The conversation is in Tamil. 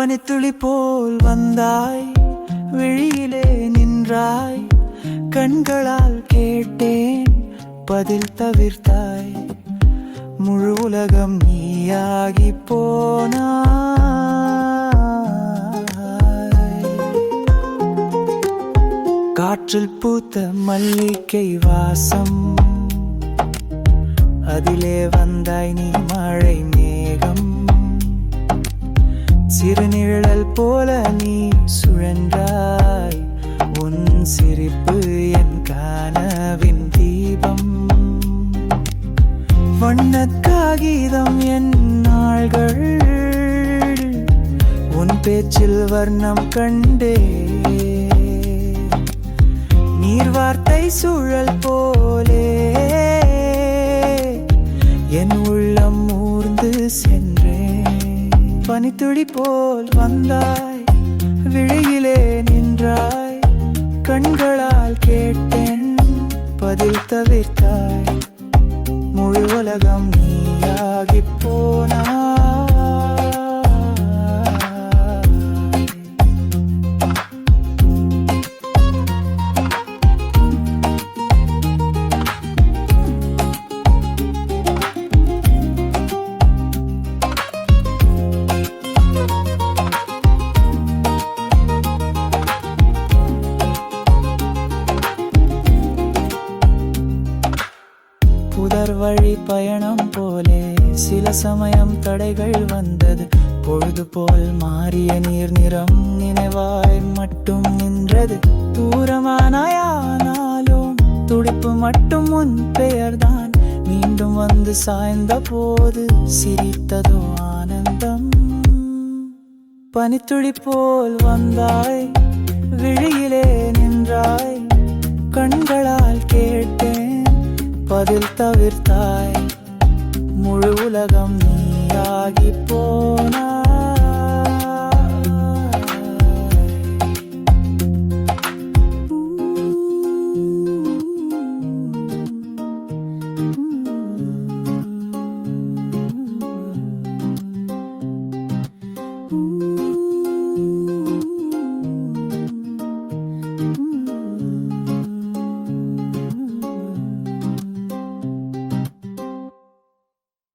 பனித்துளி போல் வந்தாய், விழியிலே நின்றாய், கண்களால் கேட்டேன் பதில் தவிர்த்தாய். முழு உலகம் நீயாகி போனாய். காற்றில் பூத்த மல்லிகை வாசம், அதிலே வந்தாய் நீ மழை மேகம். சிறுநிழல் போல நீ சுழன்றாய், உன் சிரிப்பு என் கனவின் தீபம். வண்ணக் காகிதம் என் நாள்கள், உன் பேச்சில் வர்ணம் கண்டே. நீர் வார்த்தை சுழல் போலே என் உள்ளம் ஊர்ந்து சென்றேன். பனித்துளி போல் வந்தாய், விழியிலே நின்றாய், கண்களால் கேட்டேன் பதில் தவிர்த்தாய். முழு உலகம் நீயாகி போனாய். புதர் வழி பயணம் போலே சில சமயம் தடைகள் வந்தது. பொழுது போல் மாறிய நீர் நிறம் நினைவாய் மட்டும் நின்றது. தூரமானாலும் துடிப்பு மட்டும் உன் பெயர்தான். மீண்டும் வந்து சாய்ந்த போது சிரித்ததோ ஆனந்தம். பனித்துளி போல் வந்தாய், விழியிலே நின்றாய், கண்களால் கேட்டேன் பதில் தவிர்த்தாய். முழு உலகம் நீயாகி போனாய்.